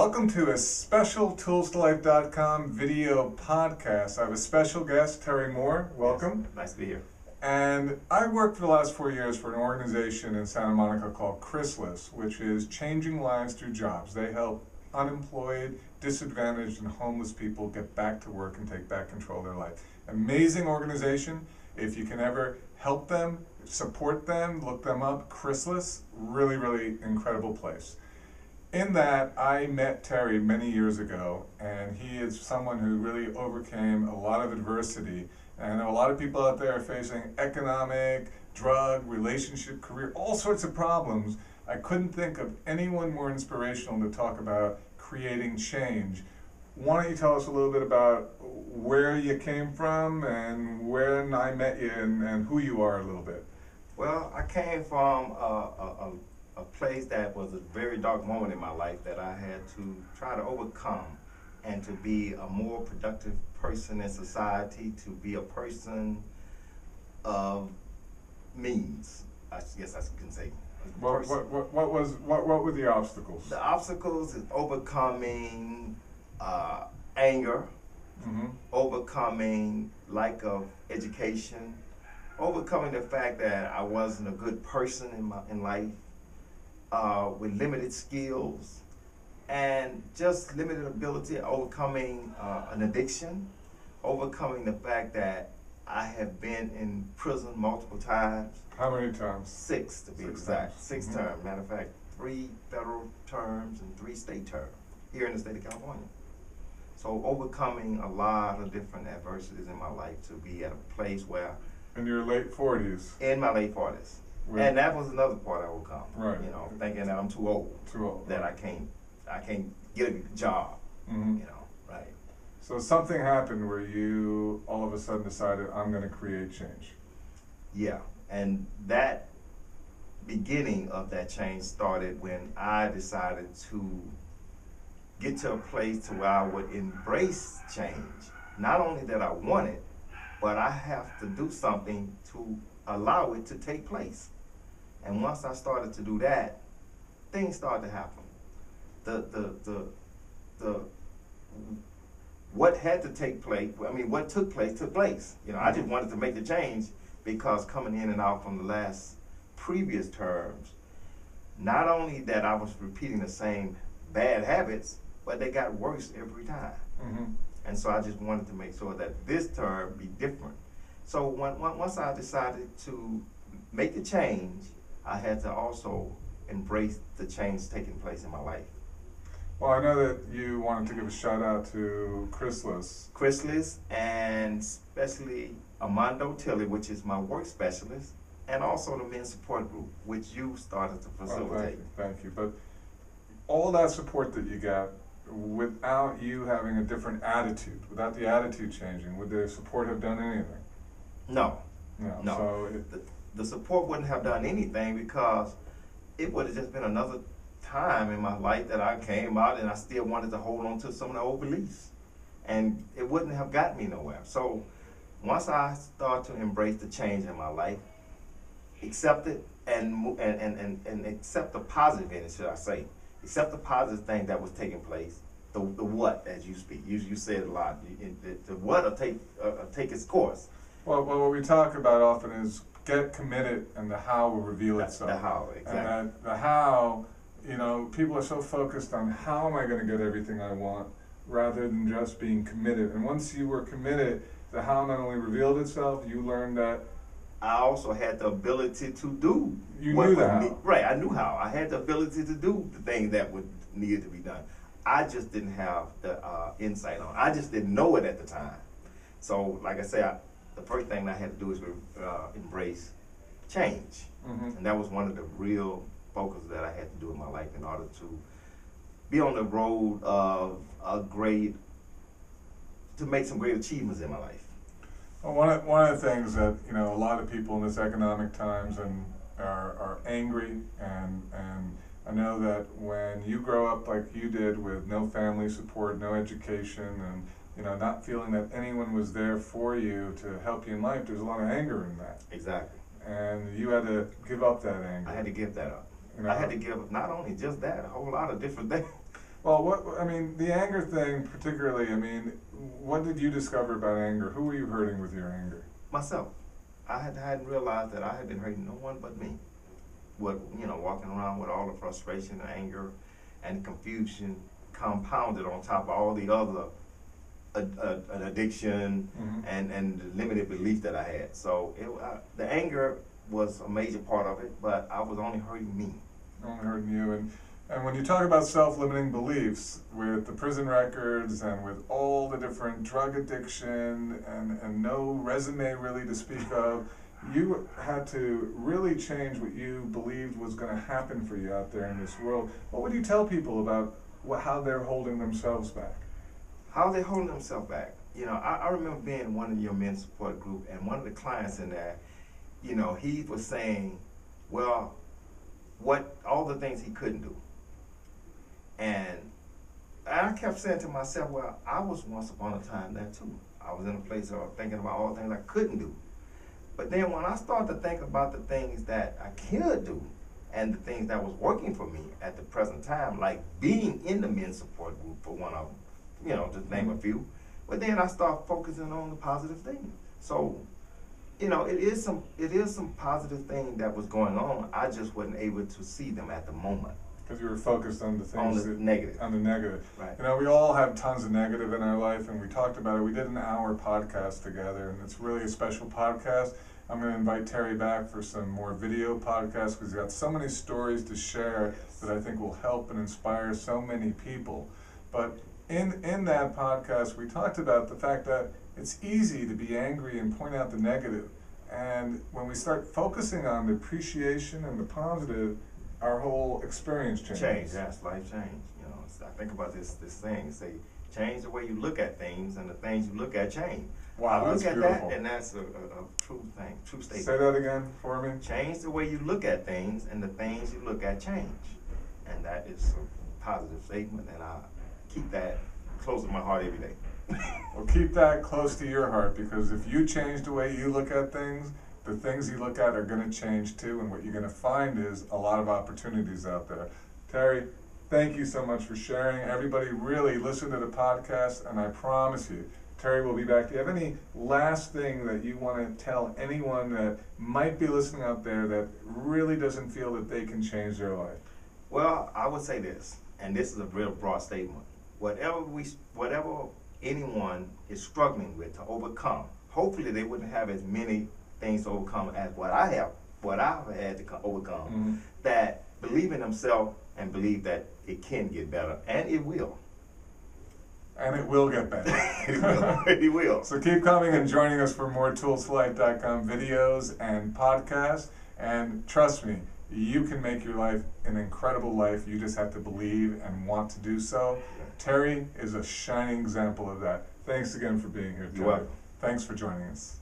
Welcome to a special ToolsToLife.com video podcast. I have a special guest, Terry Moore. Welcome. Yes, nice to be here. And I worked for the last 4 years for an organization in Santa Monica called Chrysalis, which is changing lives through jobs. They help unemployed, disadvantaged, and homeless people get back to work and take back control of their life. Amazing organization. If you can ever help them, support them, look them up, Chrysalis, really, really incredible place. In that, I met Terry many years ago, and he is someone who really overcame a lot of adversity. And I know a lot of people out there are facing economic, drug, relationship, career, all sorts of problems. I couldn't think of anyone more inspirational to talk about creating change. Why don't you tell us a little bit about where you came from and when I met you and who you are a little bit? Well, I came from a place that was a very dark moment in my life that I had to try to overcome and to be a more productive person in society, to be a person of means, I guess I can say. What were the obstacles? The obstacles is overcoming anger, overcoming lack of education, overcoming the fact that I wasn't a good person in life, with limited skills, and just limited ability, overcoming an addiction, overcoming the fact that I have been in prison multiple times. How many times? 6 to be exact. 6 terms. Matter of fact, 3 federal terms and 3 state terms here in the state of California. So overcoming a lot of different adversities in my life to be at a place where... In your late 40s? In my late 40s. And that was another part I overcome. Right. You know, thinking that I'm too old. Too old. That I can't get a job. You know, right. So something happened where you all of a sudden decided, I'm going to create change. Yeah, and that beginning of that change started when I decided to get to a place to where I would embrace change. Not only that I want it, but I have to do something to allow it to take place. And once I started to do that, things started to happen. What had to take place, what took place, took place. You know, I just wanted to make the change because coming in and out from the previous terms, not only that I was repeating the same bad habits, but they got worse every time. And so I just wanted to make sure that this term be different. So once I decided to make the change, I had to also embrace the change taking place in my life. Well, I know that you wanted to give a shout out to Chrysalis. Chrysalis, and especially Armando Tilly, which is my work specialist, and also the men's support group, which you started to facilitate. Thank you. But all that support that you got, without you having a different attitude, without the attitude changing, would the support have done anything? No. So the support wouldn't have done anything because it would have just been another time in my life that I came out and I still wanted to hold on to some of the old beliefs. And it wouldn't have gotten me nowhere. So once I started to embrace the change in my life, accept it and accept the positive in it, should I say. Accept the positive thing that was taking place. The what, as you speak. You say it a lot. The what will take its course. Well, what we talk about often is get committed, and the how will reveal itself. The how, exactly. And the how, you know, people are so focused on how am I going to get everything I want, rather than just being committed. And once you were committed, the how not only revealed itself, you learned that I also had the ability to do. You knew that. Right, I knew how. I had the ability to do the things that would needed to be done. I just didn't have the insight on it. I just didn't know it at the time. So, like I said, the first thing I had to do is embrace change. And that was one of the real focuses that I had to do in my life in order to be on the road of to make some great achievements in my life. Well, one of the things that, you know, a lot of people in this economic times are angry, and I know that when you grow up like you did with no family support, no education, and, you know, not feeling that anyone was there for you to help you in life, there's a lot of anger in that. Exactly. And you had to give up that anger. I had to give that up. You know? I had to give up not only just that, a whole lot of different things. Well, the anger thing particularly, what did you discover about anger? Who were you hurting with your anger? Myself. I hadn't realized that I had been hurting no one but me. Walking around with all the frustration and anger and confusion compounded on top of all the other an addiction and the limited belief that I had. So the anger was a major part of it, but I was only hurting me. Only hurting you. And when you talk about self-limiting beliefs, with the prison records and with all the different drug addiction and no resume really to speak of, you had to really change what you believed was going to happen for you out there in this world. What would you tell people about how they're holding themselves back? How they holding themselves back? I remember being in one of your men's support group, and one of the clients in there, he was saying, well, what all the things he couldn't do. And I kept saying to myself, well, I was once upon a time there too. I was in a place of thinking about all the things I couldn't do. But then when I started to think about the things that I could do and the things that was working for me at the present time, like being in the men's support group for one of them, just name a few, but then I started focusing on the positive things. So, it is some positive thing that was going on. I just wasn't able to see them at the moment. Because you were focused on the things negative. On the negative. Right. We all have tons of negative in our life, and we talked about it. We did an hour podcast together, and it's really a special podcast. I'm going to invite Terry back for some more video podcasts because he's got so many stories to share that I think will help and inspire so many people. But in that podcast, we talked about the fact that it's easy to be angry and point out the negative. And when we start focusing on the appreciation and the positive, our whole experience changes. Yes, life change. I think about this thing. Say, change the way you look at things, and the things you look at change. Wow, I that's look at beautiful. that, and that's a true thing, true statement. Say that again for me. Change the way you look at things, and the things you look at change. And that is a positive statement, and I keep that close to my heart every day. Well, keep that close to your heart, because if you change the way you look at things, the things you look at are going to change too, and what you're going to find is a lot of opportunities out there. Terry, thank you so much for sharing. Everybody really listen to the podcast, and I promise you, Terry will be back. Do you have any last thing that you want to tell anyone that might be listening out there that really doesn't feel that they can change their life? Well, I would say this, and this is a real broad statement. Whatever anyone is struggling with to overcome, hopefully they wouldn't have as many things to overcome as what I've had to overcome. That believe in themselves and believe that it can get better, and it will. And it will get better. It will. So keep coming and joining us for more ToolsToLife.com videos and podcasts. And trust me, you can make your life an incredible life. You just have to believe and want to do so. Terry is a shining example of that. Thanks again for being here, Terry. You're welcome. Thanks for joining us.